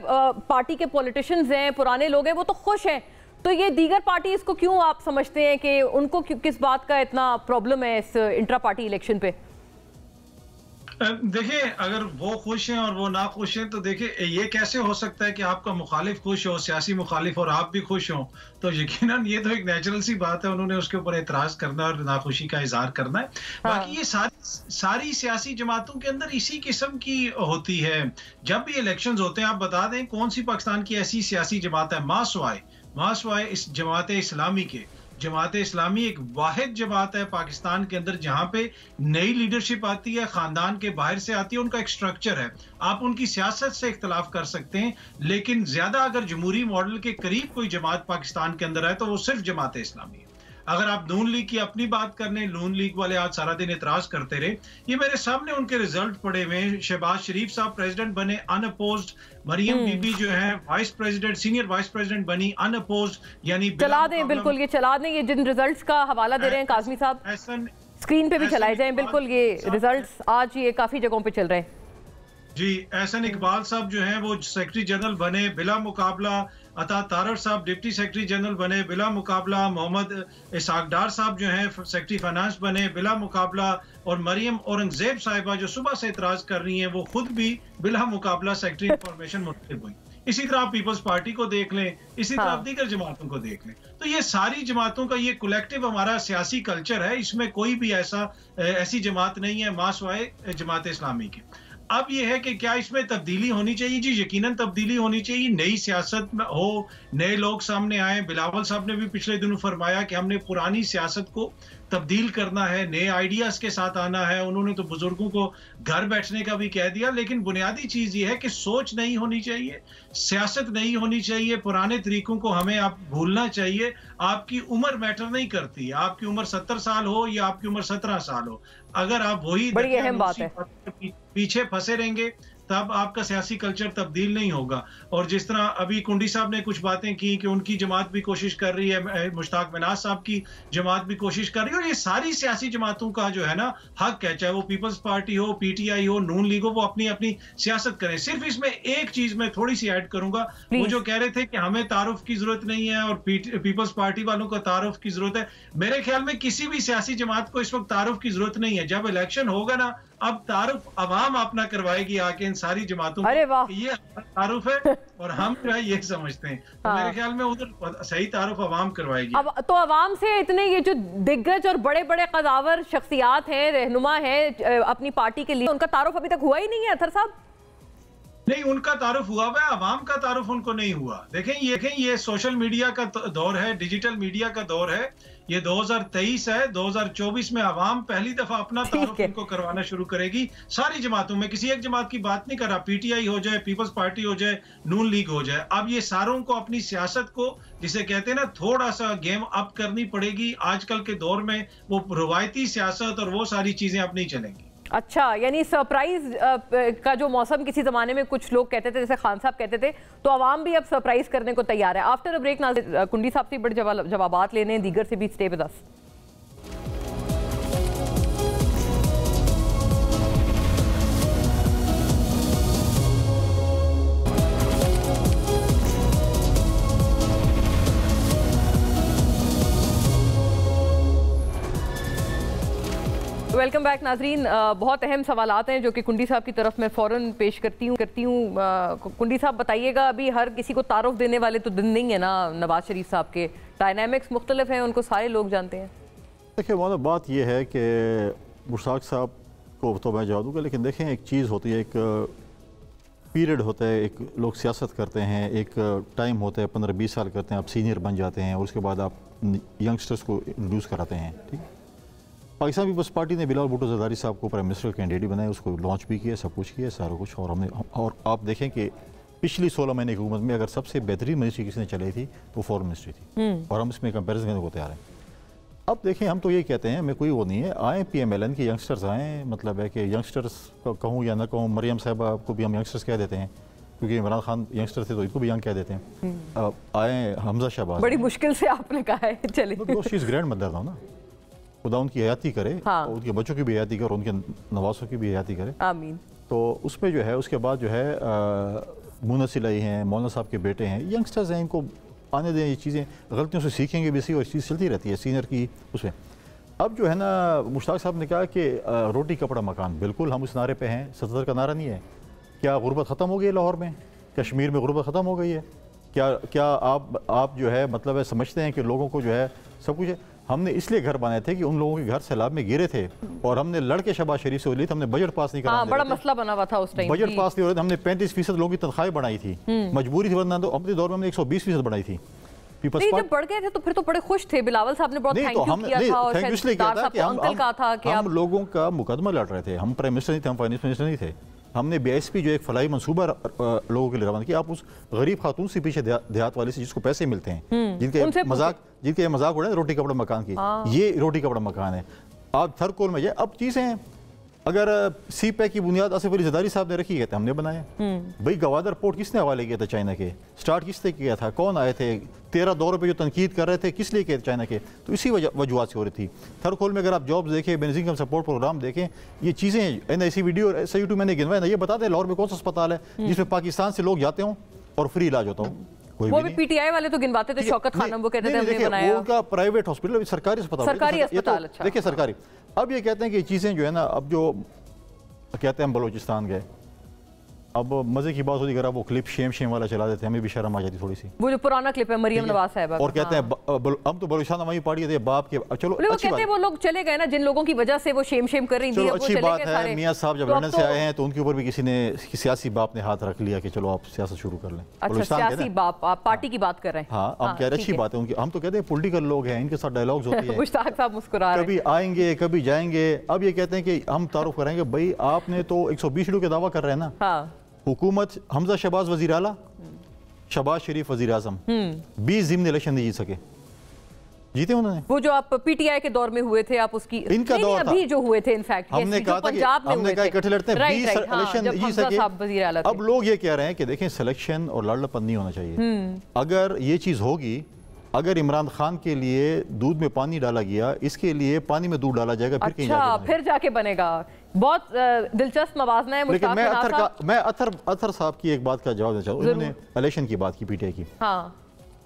पार्टी के पॉलिटिशियंस हैं, पुराने लोग हैं, वो तो खुश हैं, तो ये दीगर पार्टी इसको क्यों, आप समझते हैं कि उनको किस बात का इतना प्रॉब्लम है इस इंट्रा पार्टी इलेक्शन पे? देखिए, अगर वो खुश हैं और वो ना खुश हैं, तो देखिए ये कैसे हो सकता है कि आपका मुखालिफ खुश हो, सियासी मुखालिफ, और आप भी खुश हो? तो यकीनन ये तो एक नेचुरल सी बात है, उन्होंने उसके ऊपर एतराज करना और नाखुशी का इजहार करना है। बाकी ये सारी सियासी जमातों के अंदर इसी किस्म की होती है। जब भी इलेक्शंस होते हैं, आप बता दें कौन सी पाकिस्तान की ऐसी सियासी जमात है, मासवाए इस जमात इस्लामी के, जमात इस्लामी एक वाहिद जमात है पाकिस्तान के अंदर जहां पे नई लीडरशिप आती है, खानदान के बाहर से आती है, उनका एक स्ट्रक्चर है। आप उनकी सियासत से इख्तलाफ कर सकते हैं, लेकिन ज्यादा अगर जमहूरी मॉडल के करीब कोई जमात पाकिस्तान के अंदर है तो वो सिर्फ जमात इस्लामी है। अगर आप नून लीग की अपनी बात कर लें, नून लीग वाले आज सारा दिन एतराज करते रहे। ये मेरे सामने उनके रिजल्ट पड़े हुए हैं। शहबाज शरीफ साहब प्रेसिडेंट बने अनअपोज्ड, मरियम बीबी जो है vice president, senior vice president बनी अनअपोज्ड, यानी चला दें, बिल्कुल ये चला दें, ये जिन रिजल्ट्स का हवाला दे रहे हैं काज़मी साहब, स्क्रीन पे भी चलाए जाएं। बिल्कुल ये रिजल्ट्स आज ये काफी जगहों पे चल रहे हैं जी। एहसन इकबाल साहब जो हैं वो सेक्रेटरी जनरल बने बिला मुकाबला, अता तारड़ साहब डिप्टी सेक्रेटरी जनरल बने बिला मुकाबला, मोहम्मद इसाक डार साहब जो हैं सेक्रेटरी फाइनेंस बने बिला मुकाबला, और मरियम औरंगजेब साहिबा जो सुबह से इतराज कर रही हैं वो खुद भी बिला मुकाबला सेक्रेटरी इंफॉर्मेशन मुंतखब हुई। इसी तरह आप पीपल्स पार्टी को देख लें, इसी तरह आप दीगर जमातों को देख लें। तो ये सारी जमातों का ये कलेक्टिव हमारा सियासी कल्चर है, इसमें कोई भी ऐसी जमात नहीं है मासवाए जमात इस्लामी की। अब ये है कि क्या इसमें तब्दीली होनी चाहिए? जी यकीनन तब्दीली होनी चाहिए, नई सियासत में हो, नए लोग सामने आए। बिलावल साहब ने भी पिछले दिनों फरमाया कि हमने पुरानी सियासत को तब्दील करना है, नए आइडियाज के साथ आना है। उन्होंने तो बुजुर्गों को घर बैठने का भी कह दिया, लेकिन बुनियादी चीज ये है कि सोच नहीं होनी चाहिए, सियासत नहीं होनी चाहिए, पुराने तरीकों को हमें आप भूलना चाहिए। आपकी उम्र मैटर नहीं करती, आपकी उम्र 70 साल हो या आपकी उम्र 17 साल हो, अगर आप वही बड़ी अहम बात है पीछे फंसे रहेंगे तब आपका सियासी कल्चर तब्दील नहीं होगा। और जिस तरह अभी कुंडी साहब ने कुछ बातें की कि उनकी जमात भी कोशिश कर रही है, मुश्ताक मिनाज साहब की जमात भी कोशिश कर रही है, और ये सारी सियासी जमातों का जो है ना हक है, चाहे वो पीपल्स पार्टी हो, पीटीआई हो, नून लीग हो, वो अपनी अपनी सियासत करें। सिर्फ इसमें एक चीज मैं थोड़ी सी ऐड करूंगा, वो जो कह रहे थे कि हमें तारुफ की जरूरत नहीं है और पीपल्स पार्टी वालों को तारुफ की जरूरत है। मेरे ख्याल में किसी भी सियासी जमात को इस वक्त तारुफ की जरूरत नहीं है। जब इलेक्शन होगा ना, अब तारुफ अवाम अपना करवाएगी आके इन सारी जमातों को, ये तारुफ है और हम जो है ये समझते हैं। तो मेरे ख्याल में उधर सही तारुफ अवाम करवाएगी। अब तो अवाम से इतने ये जो दिग्गज और बड़े बड़े कदावर शख्सियात हैं, रहनुमा हैं अपनी पार्टी के लिए, उनका तारुफ अभी तक हुआ ही नहीं है अतर साहब। नहीं, उनका तारुफ हुआ है, अवाम का तारुफ उनको नहीं हुआ। देखें ये सोशल मीडिया का दौर है, डिजिटल मीडिया का दौर है, ये 2023 है। 2024 में अवाम पहली दफा अपना तारुफ इनको करवाना शुरू करेगी सारी जमातों में। किसी एक जमात की बात नहीं कर रहा, पीटीआई हो जाए, पीपल्स पार्टी हो जाए, नून लीग हो जाए। अब ये सारों को अपनी सियासत को, जिसे कहते हैं ना, थोड़ा सा गेम अप करनी पड़ेगी। आजकल के दौर में वो रवायती सियासत और वो सारी चीजें अब नहीं चलेंगी। अच्छा, यानी सरप्राइज का जो मौसम किसी जमाने में कुछ लोग कहते थे, जैसे खान साहब कहते थे, तो अवाम भी अब सरप्राइज करने को तैयार है। आफ्टर अ ब्रेक नाज़रीन कुंडी साहब से बड़े जवाबात लेने हैं, दीगर से भी। Stay with us. Welcome back नाजरीन। बहुत अहम सवालात हैं जो कि कुंडी साहब की तरफ मैं फ़ौरन पेश करती हूँ। कुंडी साहब बताइएगा, अभी हर किसी को तारुफ देने वाले तो दिन नहीं है ना नवाज शरीफ साहब के, डायनामिक्स मुख्तलिफ हैं, उनको सारे लोग जानते हैं। देखिए मतलब बात यह है कि मुश्ताक साहब को तो मैं जवाब दूँगा, लेकिन देखें एक चीज़ होती है, एक पीरियड होता है, एक लोग सियासत करते हैं, एक टाइम होता है, 15-20 साल करते हैं, आप सीनियर बन जाते हैं और उसके बाद आप यंगस्टर्स को इंट्रोड्यूस कराते हैं। ठीक, पाकिस्तान पीपल्स पार्टी ने बिलावल भुट्टो ज़रदारी साहब को प्राइम मिनिस्टर कैंडिडेट बनाया, उसको लॉन्च भी किया, सब कुछ किया, सारा कुछ। और आप देखें कि पिछली 16 महीने की हुकूमत में अगर सबसे बेहतरीन मिनिस्ट्री किसने चलाई थी तो फॉरेन मिनिस्ट्री थी, और हम इसमें कंपेरिजन करने को तैयार हैं। अब देखें, हम तो ये कहते हैं, मैं कोई वो नहीं है, आए PMLN के यंगस्टर्स आएँ, मतलब है कि यंगस्टर्स कहूँ या ना कहूँ, मरियम साहबा को भी हम यंगस्टर्स कह देते हैं क्योंकि इमरान खान यंगस्टर थे तो इनको भी यंग कह देते हैं। आए हमजा शहबाज, बड़ी मुश्किल से आपने कहा है, चलिए शी इज़ ग्रैंड मदर था ना, खुदा उनकी हयाती करे, हाँ। और उनके बच्चों की भी हयाती करे और उनके नवासों की भी हयाती करे, आमीन। तो उसमें जो है उसके बाद जो है मुनसिल आई हैं, मौलाना साहब के बेटे हैं, यंगस्टर्स हैं, इनको आने दें, ये चीज़ें गलतियों से सीखेंगे भी, और चीज़ चलती रहती है सीनियर की उसमें। अब जो है ना, मुश्ताक साहब ने कहा कि रोटी कपड़ा मकान, बिल्कुल हम उस नारे पे हैं। 77 का नारा नहीं है क्या? गुर्बत ख़त्म हो गई है लाहौर में, कश्मीर में गुर्बत ख़त्म हो गई है क्या आप जो है मतलब है समझते हैं कि लोगों को जो है सब कुछ है? हमने इसलिए घर बनाए थे कि उन लोगों के घर सैलाब में गिरे थे और हमने लड़के शहबाज शरीफ से ली थी, हमने बजट पास नहीं करा, बड़ा मसला बना हुआ था उस टाइम, बजट पास नहीं हो रहा था। हमने 35% लोगों की तनख्वाहें बढ़ाई थी, मजबूरी थी, वरना तो अपने दौर में हमने 120% बढ़ाई थी। नहीं, जब बढ़ गए थे तो फिर तो बड़े खुश थे, बिलावल साहब ने बहुत थैंक यू किया था और इसलिए किया था कि हम लोगों का मुकदमा लड़ रहे थे, हम प्राइम मिनिस्टर नहीं थे, हम फाइनेंस मिनिस्टर नहीं थे। हमने BISP जो एक फलाई मंसूबा लोगों के लिए रवाना किया। आप उस गरीब खातून से पीछे, देहात वाले से जिसको पैसे मिलते हैं, जिनके मजाक उड़े रोटी कपड़ा मकान की, ये रोटी कपड़ा मकान है। आप थर्ड कोल में जाए, अब चीज़ें अगर CPEC की बुनियाद आसिफ अली ज़रदारी साहब ने रखी है तो हमने बनाया। भाई गवादर पोर्ट किसने हवाले किया था चाइना के? स्टार्ट किसने किया था? कौन आए थे? 13 दौर पे जो तनकीद कर रहे थे किस लिए किए थे चाइना के? तो इसी वजूहत से हो रही थी। थर्ड खोल में अगर आप जॉब्स देखें, बेनजीन का सपोर्ट प्रोग्राम देखें, ये चीज़ें NIC वीडियो SIU2 मैंने गिनवाया ना, ये बता दें लाहौर में कौन सा अस्पताल है जिसमें पाकिस्तान से लोग जाते हों और फ्री इलाज होता हो? वो भी PTI वाले तो गिनवाते थे, शौकत खानम वो कहते थे हमने बनाया। उनका प्राइवेट हॉस्पिटल, सरकारी अस्पताल, देखिए सरकारी। अब ये कहते हैं कि चीज़ें जो है ना, अब जो कहते हैं हम बलूचिस्तान गए, अब मजे की बात होती है, अगर वो क्लिप शेम वाला चला देते हमें भी शर्म आ जाती थोड़ी सी। वो जो पुराना क्लिप है मरियम नवाज साहब, और कहते हैं हम तो बलूचिस्तान हमारी पार्टी थे बाप के, चलो वो कहते हैं वो लोग चले गए ना जिन लोगों की वजह से वो शेम कर रही थी, अच्छी बात है। मियां साहब जब लंदन से आए हैं तो उनके ऊपर भी किसी ने सियासी बाप ने हाथ रख लिया कि चलो आप सियासत शुरू कर लें। अच्छा, सियासी बाप, आप पार्टी की बात कर रहे हैं? हाँ, आप कह रहे अच्छी बात है उनकी। हम तो कहते हैं पॉलिटिकल लोग हैं, इनके साथ डायलॉग्स होती है। मुश्ताक साहब मुस्कुरा रहे हैं, कभी आएंगे कभी जाएंगे। अब ये कहते हैं कि हम तारुफ करेंगे, भाई आपने तो 120 का दावा कर रहे हैं ना। हुकूमत हमजा शहबाज वजीर आला, शहबाज शरीफ वजीर आजम, 20 जिमनी इलेक्शन नहीं जीत सके। जीते उन्होंने। वो जो आप पीटीआई के दौर में हुए थे, आप उसकी इनका दौर अभी जो हुए थे, इनफैक्ट हमने कहा था कि हमने कहा इकट्ठे लड़ते हैं, 20 इलेक्शन जीत सके। अब लोग ये कह रहे हैं कि देखें सिलेक्शन और लाड़लापन नहीं होना चाहिए। अगर ये चीज होगी, अगर इमरान खान के लिए दूध में पानी डाला गया, इसके लिए पानी में दूध डाला जाएगा, फिर अच्छा, फिर जाके बनेगा। बहुत दिलचस्प मवाजना है। लेकिन मैं अतर साहब की एक बात का जवाब देना चाहूँ। उन्होंने इलेक्शन की बात की, पीटीआई की। हाँ,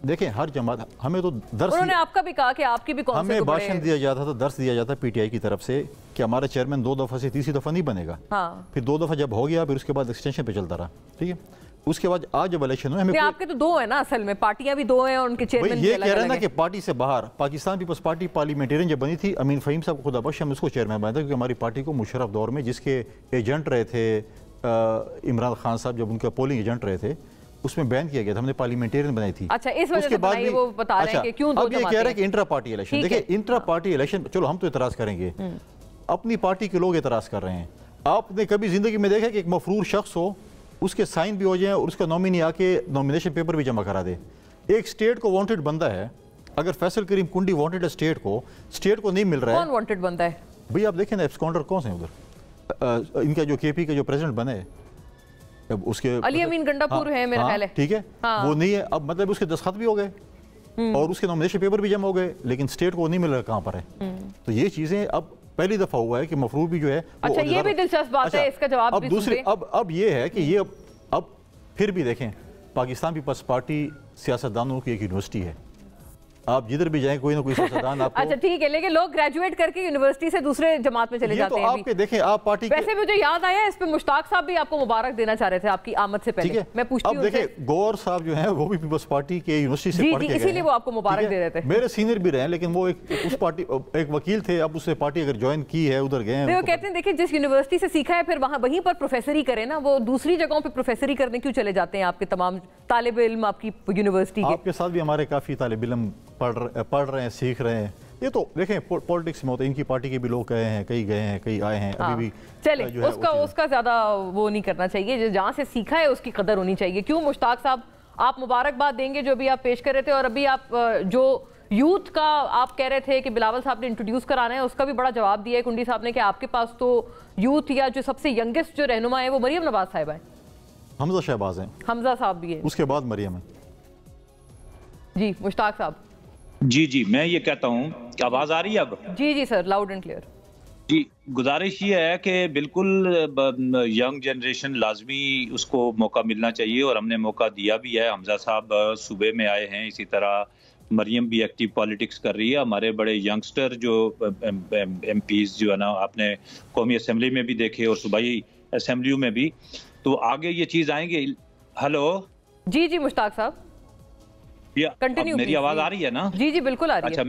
देखें हर जमात, हमें तो दर्श, उन्होंने आपका भी कहा कि आपकी भी हमें भाषण दिया जाता था, दर्श दिया जाता पीटीआई की तरफ से कि हमारा चेयरमैन 2 दफा से तीसरी दफा नहीं बनेगा। हाँ। फिर 2 दफा जब हो गया, फिर उसके बाद एक्सटेंशन पे चलता रहा। ठीक है, उसके बाद आज जब इलेक्शन हुए, हमें आपके तो 2 है ना, असल में पार्टियां भी 2 हैं और उनके चेयरमैन ये कह रहे हैं ना कि पार्टी से बाहर पाकिस्तान पीपल्स पार्टी पार्लियामेंटेरियन जब बनी थी, अमीन फहीम साहब खुदा बख्श, हम उसको चेयरमैन बनाया था क्योंकि हमारी पार्टी को मुशर्रफ दौर में जिसके एजेंट रहे थे इमरान खान साहब, जब उनका पोलिंग एजेंट रहे थे, उसमें बैन किया गया था, हमने पार्लियामेंटेरियन बनाई थी। अच्छा, इस वजह से बनाई, वो बता रहे हैं कि क्यों अब ये कह रहे हैं कि इंट्रा पार्टी इलेक्शन। देखिए इंट्रा पार्टी इलेक्शन, चलो हम तो इतराज करेंगे, अपनी पार्टी के लोग इतराज कर रहे हैं। आपने कभी जिंदगी में देखा कि एक मफरूर शख्स हो, उसके साइन भी हो जाए और उसका नॉमिनी आके नॉमिनेशन पेपर भी जमा करा दे? एक स्टेट को वांटेड बंदा है, अगर फैसल करीम कुंडी वांटेड है स्टेट को नहीं मिल रहा है। कौन वांटेड बंदा है भाई? आप देखें ना, एब्सकॉन्डर कौन से उधर, इनका जो केपी का जो प्रेसिडेंट बने, उसके अली अमीन गंडापुर है मेरा ख्याल है। ठीक है, वो नहीं है, अब मतलब उसके दस्तखत भी हो गए और उसके नॉमिनेशन पेपर भी जमा हो गए, लेकिन स्टेट को नहीं मिल रहा कहाँ पर है। तो ये चीजें अब पहली दफा हुआ है कि मफरूर भी जो है। अच्छा, ये भी दिलचस्प बात है, इसका जवाब भी दूसरी अब ये है कि ये अब फिर भी देखें, पाकिस्तान पीपल्स पार्टी सियासतदानों की एक यूनिवर्सिटी है, आप जिधर भी जाएं कोई ना कोई सियासतदान आपको अच्छा ठीक है, लेकिन लोग ग्रेजुएट करके यूनिवर्सिटी से दूसरे जमात में चले जाते हैं। आपके देखें, आप पार्टी वैसे मुझे याद आया, इस पे मुश्ताक साहब भी आपको मुबारक देना चाह रहे थे आपकी आमद से पहले। मैं पूछती हूं, देखें गौर साहब जो हैं वो भी पीपल्स पार्टी के यूनिवर्सिटी से पढ़ के गए, इसीलिए वो आपको मुबारक दे रहे थे। मेरे सीनियर भी रहे, लेकिन वो उस पार्टी एक वकील थे, अब उससे पार्टी अगर ज्वाइन की है, उधर गए हैं। वो कहते हैं देखिए, जिस यूनिवर्सिटी से सीखा है फिर वहीं पर प्रोफेसरी करें ना, वो दूसरी जगहों पर प्रोफेसरी करने क्यों चले जाते हैं आपके तमाम तालिब इल्म आपकी यूनिवर्सिटी के? आपके साथ भी हमारे काफी तालिब इल्म पढ़ रहे हैं, सीख रहे हैं। ये तो देखें पॉलिटिक्स में होता है, इनकी पार्टी के भी लोग गए हैं, कई गए हैं, कई आए हैं। अभी भी चले उसका ज्यादा वो नहीं करना चाहिए, जहाँ से सीखा है उसकी कदर होनी चाहिए। क्यों मुश्ताक साहब, आप मुबारकबाद देंगे जो भी आप पेश कर रहे थे, और अभी आप जो यूथ का आप कह रहे थे कि बिलावल साहब ने इंट्रोड्यूस कराना है, उसका भी बड़ा जवाब दिया है कुंडी साहब ने कि आपके पास तो यूथ या जो सबसे यंगेस्ट जो रहनुमा है वो मरियम नवाज साहिबा है, हमजा शहबाज है, हमजा साहब भी है, उसके बाद मरियम है। जी मुश्ताक साहब। जी, मैं ये कहता हूँ कि आवाज आ रही है अब? जी सर, लाउड एंड क्लियर। जी, गुजारिश ये है कि बिल्कुल यंग जनरेशन लाजमी उसको मौका मिलना चाहिए, और हमने मौका दिया भी है। हमजा साहब सूबे में आए हैं, इसी तरह मरियम भी एक्टिव पॉलिटिक्स कर रही है। हमारे बड़े यंगस्टर जो एमपीज जो है ना, आपने कौमी असम्बली में भी देखे और सूबाई असम्बलियों में भी, तो आगे ये चीज आएंगे। हेलो जी मुश्ताक साहब, कंटिन्यू। मेरी आवाज आ रही है ना? जी बिल्कुल आ रही है। अच्छा,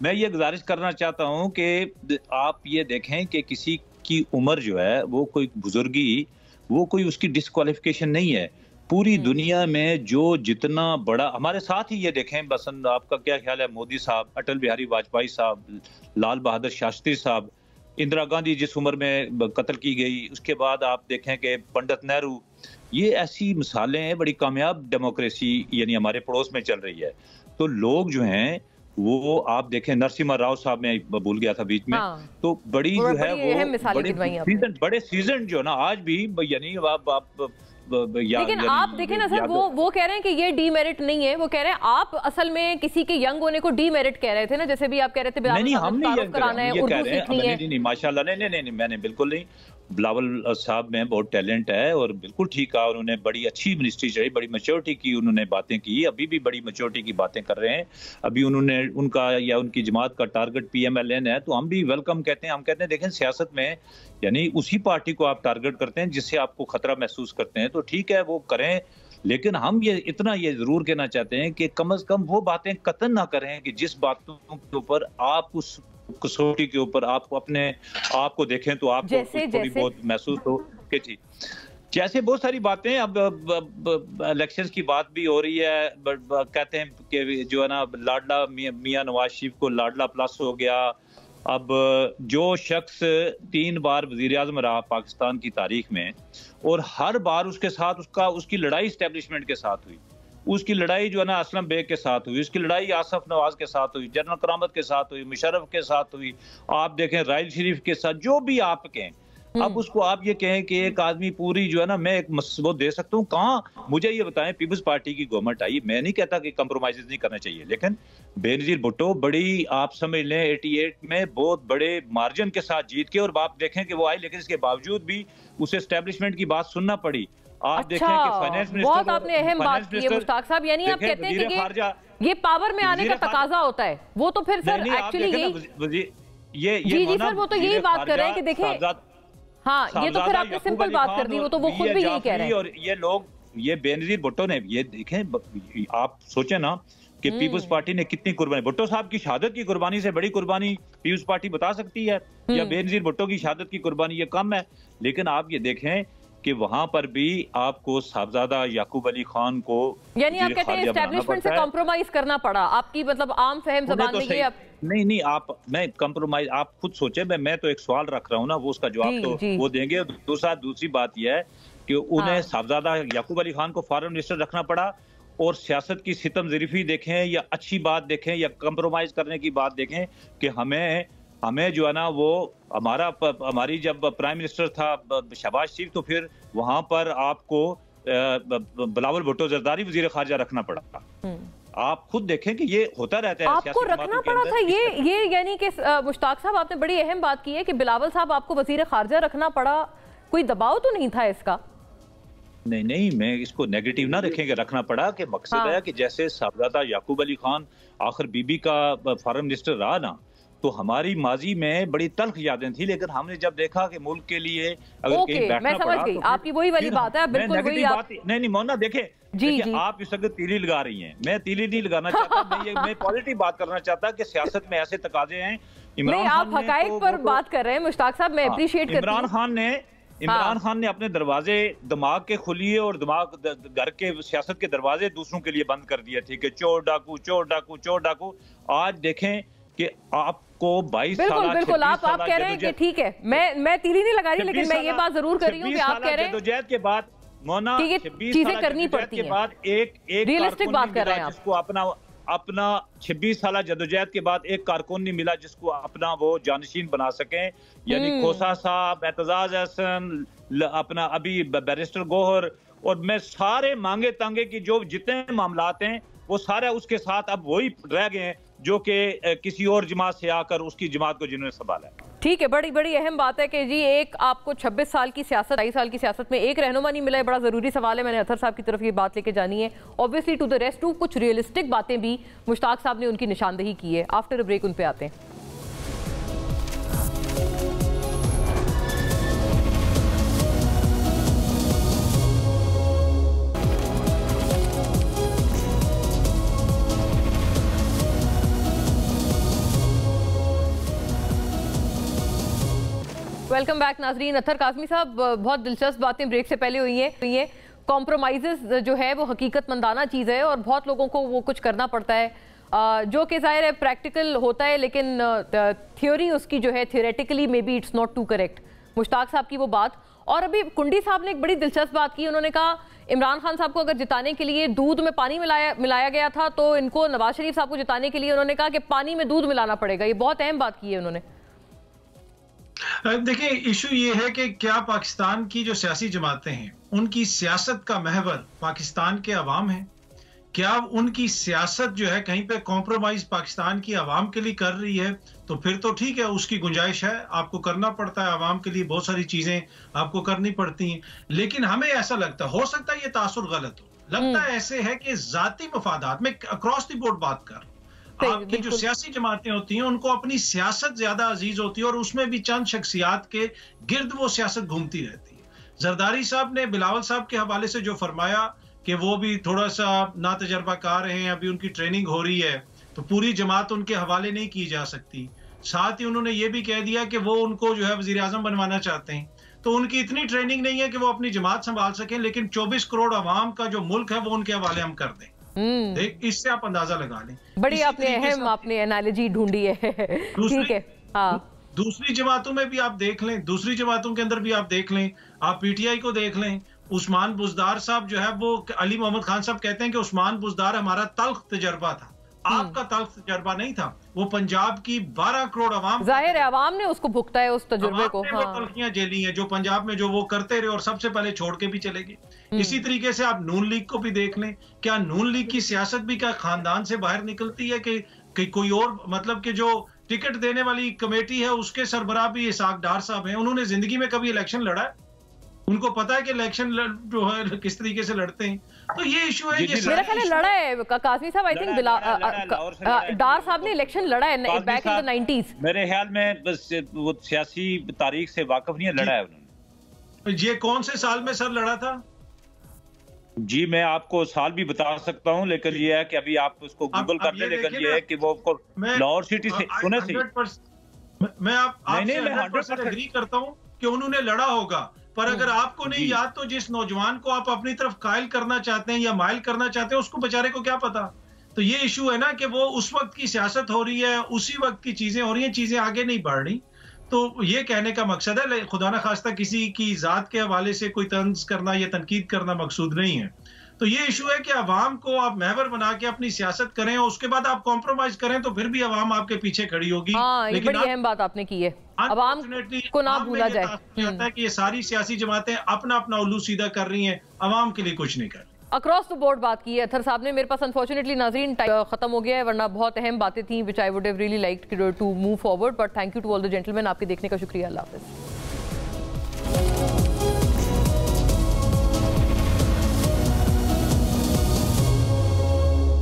मैं ये गुजारिश करना चाहता हूँ कि आप ये देखें कि किसी की उम्र जो है वो कोई बुजुर्गी, वो कोई उसकी डिस्क्वालिफिकेशन नहीं है। पूरी दुनिया में जो जितना बड़ा, हमारे साथ ही ये देखें, बसंत आपका क्या ख्याल है, मोदी साहब, अटल बिहारी वाजपेयी साहब, लाल बहादुर शास्त्री साहब, इंदिरा गांधी जिस उम्र में कत्ल की गई, उसके बाद आप देखें कि पंडित नेहरू, ये ऐसी मिसालें हैं। बड़ी कामयाब डेमोक्रेसी यानी हमारे पड़ोस में चल रही है। तो लोग जो हैं वो आप देखें, नरसिम्हा राव साहब में भूल गया था बीच में। हाँ। तो बड़ी जो है वो बड़े सीजन जो ना आज भी, यानी आप लेकिन आप देखें ना सर, वो कह रहे हैं कि ये डीमेरिट नहीं है, वो कह रहे हैं आप असल में किसी के यंग होने को डीमेरिट कह रहे थे ना, जैसे भी आप कह रहे थे नहीं, माशाल्लाह, नहीं, मैंने बिल्कुल नहीं। बिलावल साहब में बहुत टैलेंट है और बिल्कुल ठीक है, उन्होंने बड़ी अच्छी मिनिस्ट्री चलाई, बड़ी मैच्योरिटी की उन्होंने बातें की, अभी भी बड़ी मैच्योरिटी की बातें कर रहे हैं। अभी उन्होंने उनका या उनकी जमात का टारगेट PMLN है, तो हम भी वेलकम कहते हैं। हम कहते हैं देखें, सियासत में यानी उसी पार्टी को आप टारगेट करते हैं जिससे आपको खतरा महसूस करते हैं, तो ठीक है वो करें, लेकिन हम ये जरूर कहना चाहते हैं कि कम से कम वो बातें कतई ना करें कि जिस बातों के ऊपर आप उस कसौटी के ऊपर आपको अपने आप को देखें तो आपको थोड़ी बहुत महसूस हो कि जी, जैसे बहुत सारी बातें। अब इलेक्शंस की बात भी हो रही है, कहते हैं कि जो है ना, लाडला मियां नवाज शरीफ को लाडला प्लस हो गया। अब जो शख्स 3 बार वजीर आज़म रहा पाकिस्तान की तारीख में, और हर बार उसके साथ उसकी लड़ाई एस्टेब्लिशमेंट के साथ हुई, उसकी लड़ाई जो है ना असलम बेग के साथ हुई, उसकी लड़ाई आसफ नवाज के साथ हुई, जनरल करामत के साथ हुई, मुशर्रफ के साथ हुई, आप देखें राइल शरीफ के साथ, जो भी आप कहें। अब उसको आप ये कहें कि एक आदमी पूरी जो है ना, मैं एक वो दे सकता हूँ कहाँ? मुझे ये बताएं, पीपल्स पार्टी की गवर्नमेंट आई, मैं नहीं कहता कि कंप्रोमाइज नहीं करना चाहिए, लेकिन बेनजीर भुट्टो बड़ी, आप समझ लें 88 में बहुत बड़े मार्जिन के साथ जीत के, और आप देखें कि वो आई, लेकिन इसके बावजूद भी उसे एस्टेब्लिशमेंट की बात सुनना पड़ी। आप देखें कि फाइनेंस मिनिस्टर, बहुत आपने अहम बात की है मुश्ताक साहब, यानी आप कहते हैं कि ये पावर में आने का तकाजा होता है, वो तो फिर सर एक्चुअली जी सर, वो तो यही बात कर रहे हैं कि देखें, हाँ ये तो फिर आपने सिंपल बात कर दी, वो तो वो खुद भी यही कह रहे हैं। और ये लोग, ये बेनजीर भुट्टो ने, ये देखें, आप सोचें ना कि पीपल्स पार्टी ने कितनी कुर्बानी, भुट्टो साहब की शहादत की कुर्बानी से बड़ी कुर्बानी पीपल्स पार्टी बता सकती है, या बेनजीर भुट्टो की शहादत की कुर्बानी ये कम है? लेकिन आप ये देखें कि वहां पर भी आपको साहबजादा याकूब अली खान को, यानी आप कहते हैं एस्टेब्लिशमेंट से कॉम्प्रोमाइज करना पड़ा, आपकी मतलब आम फहम ज़बान में ये नहीं, आप, मैं कंप्रोमाइज, आप खुद सोचे, मैं तो एक सवाल रख रहा हूँ ना, वो उसका जवाब तो वो देंगे। दूसरी बात यह है कि उन्हें साहबजादा याकूब अली खान को फॉरेन मिनिस्टर रखना पड़ा, और सियासत की सितम ज़रीफी देखें या अच्छी बात देखें या कंप्रोमाइज करने की बात देखें, कि हमें जो है ना, वो हमारी जब प्राइम मिनिस्टर था शहबाज शरीफ, तो फिर वहां पर आपको बिलावल भुट्टो जरदारी वजीर खारजा रखना पड़ा। आप खुद देखें कि ये होता रहता है, आपको रखना पड़ा था ये यानी कि मुश्ताक साहब, आपने बड़ी अहम बात की है कि बिलावल साहब आपको वजीर खारजा रखना पड़ा, कोई दबाव तो नहीं था इसका? नहीं, मैं इसको नेगेटिव ना रखेंगे, रखना पड़ा कि मकसद है कि जैसे साहबजादा याकूब अली खान आखिर बीबी का फॉरेन मिनिस्टर रहा ना, तो हमारी माजी में बड़ी तल्ख यादें थी, लेकिन हमने जब देखा कि मुल्क के लिए अगर कहीं बैठना पड़ा, तो आपकी वही वाली बात है, बिल्कुल वही बात। नहीं मोना, देखे आप इस वक्त तीली लगा रही हैं, मैं तीली नहीं लगाना चाहता, मैं पॉजिटिव बात करना चाहता कि सियासत में ऐसे तकाजे हैं। आप हकायक पर बात कर रहे हैं मुश्ताक साहब, मैं अप्रिशिएट करती हूं। इमरान खान ने अपने दरवाजे दिमाग के खुलिए और घर के सियासत के दरवाजे दूसरों के लिए बंद कर दिए थे कि चोर डाकू चोर डाकू चोर डाकू। आज देखें कि आपको 22 साल, बिल्कुल आप कह रहे हैं कि ठीक है, मैं तीली नहीं लगा रही, लेकिन मैं ये बात जरूर कर रही हूँ कि आप कह रहे हैं जदोजहद के बाद मोना, ये चीजें करनी पड़ती हैं, के बाद एक रियलिस्टिक बात कर रहे हैं, जिसको अपना 26 साल जदोजहद के बाद एक कारकुन नहीं मिला जिसको अपना वो जानशीन बना सकें, यानी खोसा साहब, एतजाज हसन, अपना अभी बैरिस्टर गोहर, और मैं सारे मांगे तांगे की जो जितने मामलात हैं वो सारे उसके साथ अब वही रह गए हैं जो कि किसी और जमात से आकर उसकी जमात को जिन्होंने संभाला है। ठीक है, बड़ी बड़ी अहम बात है कि जी एक आपको 26 साल की सियासत, 22 साल की सियासत में एक रहनुमा नहीं मिला है, बड़ा जरूरी सवाल है। मैंने अतर साहब की तरफ ये बात लेके जानी है। Obviously to the rest to कुछ रियलिस्टिक बातें भी मुश्ताक साहब ने उनकी निशानदेही की है। आफ्टर अ ब्रेक उन पे आते हैं। वेलकम बैक नाजरीन। अतर काज़मी साहब, बहुत दिलचस्प बातें ब्रेक से पहले हुई हैं। कॉम्प्रोमाइज़ जो है वो हकीकतमंदाना चीज़ है और बहुत लोगों को वो कुछ करना पड़ता है, जो कि ज़ाहिर है प्रैक्टिकल होता है, लेकिन थ्योरी उसकी जो है theoretically may be it's not too correct. Mushtaq sahab की वो बात, और अभी कुंडी साहब ने एक बड़ी दिलचस्प बात की। उन्होंने कहा इमरान खान साहब को अगर जिताने के लिए दूध में पानी मिलाया गया था, तो इनको नवाज शरीफ साहब को जिताने के लिए उन्होंने कहा कि पानी में दूध मिलाना पड़ेगा। ये बहुत अहम बात की है उन्होंने। देखिए, इशू ये है कि क्या पाकिस्तान की जो सियासी जमातें हैं उनकी सियासत का महवर पाकिस्तान के अवाम है? क्या उनकी सियासत जो है कहीं पे कॉम्प्रोमाइज पाकिस्तान की आवाम के लिए कर रही है? तो फिर तो ठीक है, उसकी गुंजाइश है, आपको करना पड़ता है, आवाम के लिए बहुत सारी चीजें आपको करनी पड़ती हैं। लेकिन हमें ऐसा लगता हो सकता है ये तासुर गलत हो, लगता है ऐसे है कि जाती मफादात में अक्रॉस द बोर्ड बात कर, आपकी जो सियासी जमातें होती हैं उनको अपनी सियासत ज्यादा अजीज होती है और उसमें भी चंद शख्सियात के गिर्द वो सियासत घूमती रहती है। जरदारी साहब ने बिलावल साहब के हवाले से जो फरमाया कि वो भी थोड़ा सा ना तजर्बाकार हैं, अभी उनकी ट्रेनिंग हो रही है, तो पूरी जमात उनके हवाले नहीं की जा सकती। साथ ही उन्होंने ये भी कह दिया कि वो उनको जो है वजीर आजम बनवाना चाहते हैं, तो उनकी इतनी ट्रेनिंग नहीं है कि वो अपनी जमात संभाल सकें, लेकिन 24 करोड़ अवाम का जो मुल्क है वो उनके हवाले हम कर दें। इससे आप अंदाजा लगा लें। बड़ी आपने एनालॉजी ढूंढी है। ठीक है। हाँ, दूसरी जमातों में भी आप देख लें, दूसरी जमातों के अंदर भी आप देख लें, आप पीटीआई को देख लें, उस्मान बुज़दार साहब जो है वो अली मोहम्मद खान साहब कहते हैं कि उस्मान बुज़दार हमारा तल्ख तजर्बा था, आपका तल्ख तजर्बा नहीं था। वो पंजाब की 12 करोड़ आवाम, जाहिर है आवाम ने उसको भुगता है उस तजुर्बे को। वो तलखियां झेली हैं जो पंजाब में जो वो करते रहे और सबसे पहले छोड़ के भी चले गए। इसी तरीके से आप नून लीग को भी देख लें, क्या नून लीग की सियासत भी क्या खानदान से बाहर निकलती है कि कोई और, मतलब कि जो टिकट देने वाली कमेटी है उसके सरबराह भी इसहाक डार साहब हैं, उन्होंने जिंदगी में कभी इलेक्शन लड़ा है? उनको पता है कि इलेक्शन जो है किस तरीके से लड़ते हैं। तो ये इशू है, ये मेरा ख्याल है लड़ा है काज़मी साहब, आई थिंक डार साहब ने इलेक्शन लड़ा है बैक इन द 90s। मेरे ख्याल में बस वो सियासी तारीख से वाकिफ नहीं है, लड़ा है उन्होंने। ये कौन से साल में सर लड़ा था? जी मैं आपको साल भी बता सकता हूं, लेकिन ये है कि अभी आप उसको गूगल कर ले, लेकिन ये है कि वो लाहौर सिटी से सुने से मैं आपसे 100% एग्री करता हूं कि उन्होंने लड़ा होगा, पर अगर आपको नहीं याद तो जिस नौजवान को आप अपनी तरफ कायल करना चाहते हैं या माइल करना चाहते हैं उसको बेचारे को क्या पता। तो ये इशू है ना कि वो उस वक्त की सियासत हो रही है, उसी वक्त की चीजें हो रही हैं, चीजें आगे नहीं बढ़ रही। तो ये कहने का मकसद है, खुदा न खास्ता किसी की जात के हवाले से कोई तंज करना या तनकीद करना मकसूद नहीं है। तो ये इशू है कि अवाम को आप महवर बना के अपनी सियासत करें और उसके बाद आप कॉम्प्रोमाइज करें तो फिर भी अवाम आपके पीछे खड़ी होगी। ये बड़ी अहम बात आपने की है, अवाम को ना भूला जाए। आता है कि ये सारी सियासी जमातें अपना अपना उल्लू सीधा कर रही हैं, अवाम के लिए कुछ नहीं कर रही। अक्रॉस द बोर्ड बात की है अथर साहब ने। मेरे पास अनफॉर्चुनेटली नाज़रीन खत्म हो गया है, वरना बहुत अहम बातें थी which I would have really liked to move forward, but thank you to all the gentleman. आपके देखने का शुक्रिया। अल्लाह हाफ़िज़।